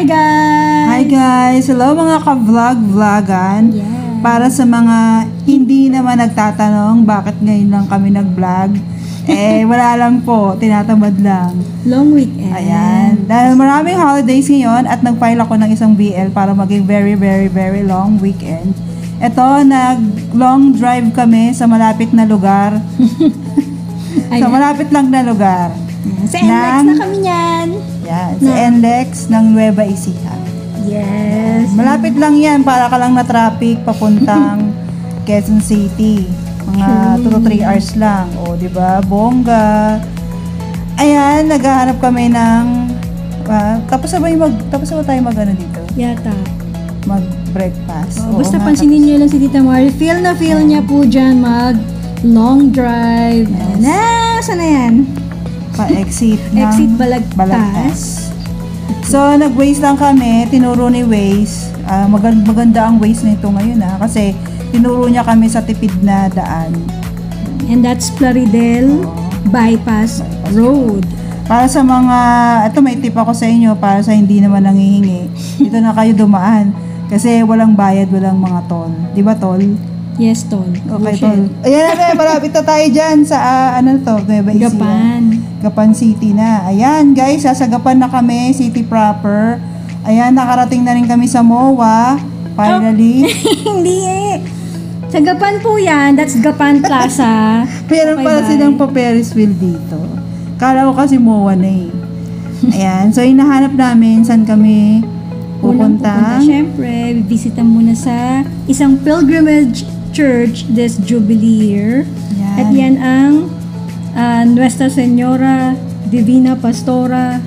Hi guys! Hi guys! Hello mga ka-vlog-vlogan. Yeah. Para sa mga hindi naman nagtatanong bakit ngayon lang kami nag-vlog, wala lang po, tinatamad lang. Long weekend. Ayan. Dahil maraming holidays ngayon at nag-file ako ng isang BL para maging very, very, very long weekend. Ito, nag-long drive kami sa malapit na lugar. Sa malapit lang na lugar. Sa NLEX na kami yan. Yan, sa NLEX ng Nueva Ecija. Yes. Malapit lang yan, para ka lang na traffic papuntang Quezon City. Mga 2 to 3 hours lang. O, di ba? Bongga. Ayan, naghahanap kami ng tapos na ba tayo mag-ano dito? Yata. Mag-breakfast. Oo, Basta nga, pansinin nyo lang si Tita Mari. Feel na feel niya po dyan long drive. Yes. Saan na yan? Pa-exit ng Exit Balagtas. So, nag-Waze lang kami. Tinuro ni Waze. Maganda ang Waze na ito ngayon kasi tinuro niya kami sa tipid na daan. And that's Plaridel Bypass Road. Para sa mga, ito may tip ako sa inyo para sa hindi naman nangihingi. Dito na kayo dumaan. Kasi walang bayad, walang mga toll. Di ba toll? Yes, tol. Okay, tol. Ayan na, malapit na tayo dyan sa, Nueva Ecija. Gapan City na. Ayan, guys, sa Gapan na kami, city proper. Ayan, nakarating na rin kami sa MOA. Finally. Hindi Sa Gapan po yan. That's Gapan Plaza. Pero pala silang pa-Ferris wheel dito. Kala ko kasi MOA na Ayan, so hinahanap namin saan kami pupunta. Siyempre, bibisita muna sa isang pilgrimage church this Jubilee year. Yan. At yan ang Nuestra Señora Divina Pastora.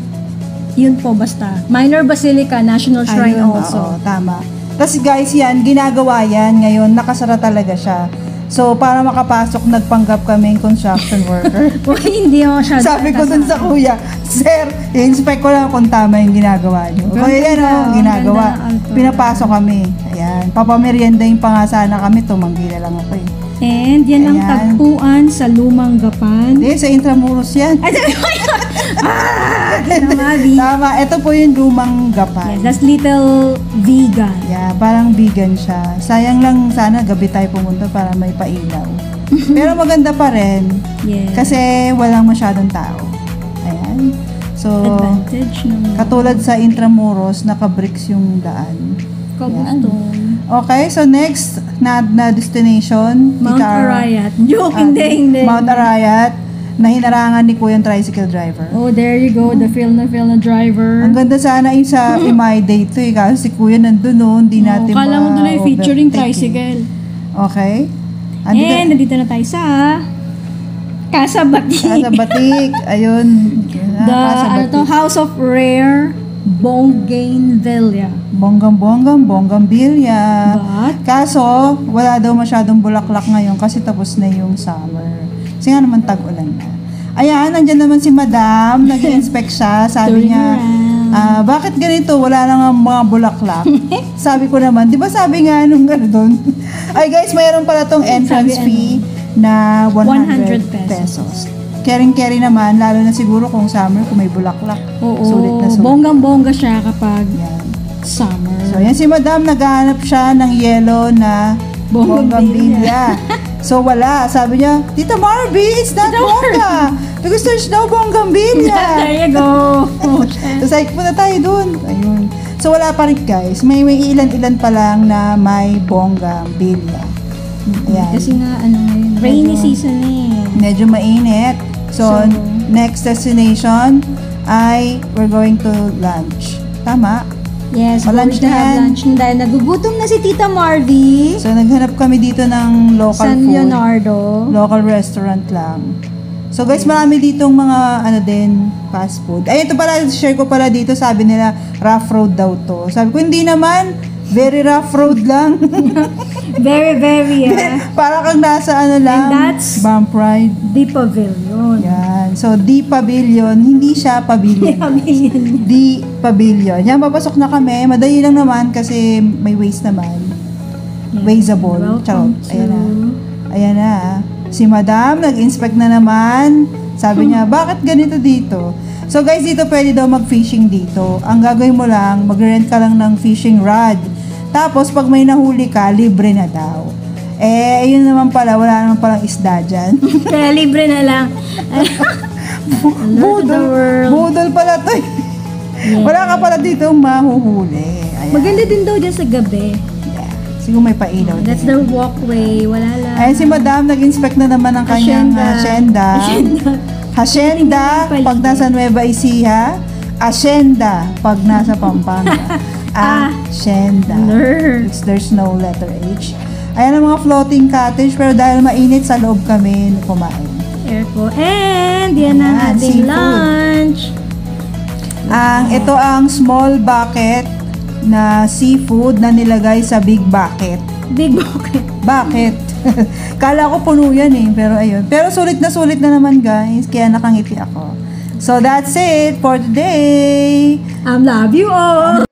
Yun po basta. Minor Basilica, National Shrine Ayun, also. Oo, tama. Tapos guys, yan, ginagawa yan. Ngayon, nakasara talaga siya. So, para makapasok, nagpanggap kaming construction worker. Hindi ako siya. Sabi ko dun sa kuya, Sir, i-inspect ko lang kung tama yung ginagawa nyo. Kaya yan ginagawa. Pinapasok kami. Ayan. Papamerienda yung pangasana kami. Tumanggi na lang ako And yan ang tagpuan sa Lumang Gapan. Hindi, sa Intramuros yan. Ay, sabi ko yun! Tama. Ito po yung Lumang Gapan. Yes, that's Little Vegan. Yeah, parang vegan siya. Sayang lang sana gabi tayo pumunta para may pailaw. Pero maganda pa rin. Yes. Kasi walang masyadong tao. Ayan. So, advantage naman. Katulad sa Intramuros, naka-bricks yung daan. Cobblestone. Okay, so next na destination, Mount Arayat. Joke, hindi. Mount Arayat, na hinarangan ni Kuya yung tricycle driver. Oh, there you go. The feel na driver. Ang ganda sana yung sa Imay Day to kasi si Kuya nandun hindi natin kala mo doon ay featuring tricycle. Okay. Nandito na tayo sa Casa Batik. Casa Batik. Ayun. House of Rare Bougainvillea. Bougainvillea. But? Kaso, wala daw masyadong bulaklak ngayon kasi tapos na yung summer. Kasi nga naman tag-ulan na. Ayan, nandyan naman si Madam. Nag-inspect siya. Sabi niya, bakit ganito? Wala na nga mga bulaklak. Sabi ko naman, di ba sabi nga nung doon? Ay guys, mayroon pala tong entrance fee na 100 pesos. Caring-carry naman, lalo na siguro kung summer, kung may bulaklak. Oo, sulit na sulit. bonggang-bongga siya kapag summer. So, yan si Madam, naghahanap siya ng yellow na bougainvillea. So, wala. Sabi niya, Tita Marby, it's not bongga. Because there's no bougainvillea. There you go. So, like, punta tayo dun. Ayun. So, wala pa rin guys. May ilan-ilan pa lang na may bougainvillea. Ayan. Kasi nga, ngayon, rainy season Medyo mainit. So, next destination ay we're going to lunch. Tama? Yes, lunch na have lunch dahil nagugutom na si Tita Marvy. So, naghanap kami dito ng local San food. Leonardo. Local restaurant lang. So, guys, marami ditong mga, fast food. Ay, ito pala, share ko pala dito, sabi nila, rough road daw to. Sabi ko, hindi naman, very rough road lang. Very, very, Para kang nasa lang. And that's Bump ride. The Pavilion. Yan. So, the Pavilion. Hindi siya pavilion. The Pavilion. Yan, papasok na kami. Madali lang naman kasi may waste naman. Wasteable. Charot. Ayan na. Ayan na. Si Madam, nag-inspect na naman. Sabi niya, bakit ganito dito? So guys, dito pwede daw mag-fishing dito. Ang gagawin mo lang, mag-rent ka lang ng fishing rod. Tapos pag may nahuli ka, libre na daw. Eh, yun naman pala, wala naman palang isda dyan. Kaya libre na lang. Alert to the world. Budol pala to. Yeah. Wala ka pala dito mahuhuli. Ayan. Maganda din daw dyan sa gabi. Yeah. Siguro may pailaw That's din. the walkway. Wala lang. Ayan si Madam, nag-inspect na naman ng kanyang hacienda. Hacienda, pag nasa Nueva Ecija. Hacienda, pag nasa Pampanga. Hacienda. There's no letter H. Ayan ang mga floating cottage, pero dahil mainit sa loob kami kumain. Airco. And yan ang Ayan, ating seafood. lunch. Ito ang small bucket na seafood na nilagay sa big bucket. Big bucket. Bakit? Kala ko puno yan eh, pero ayun. Pero sulit na naman guys, kaya nakangiti ako. So that's it for today. Love you all.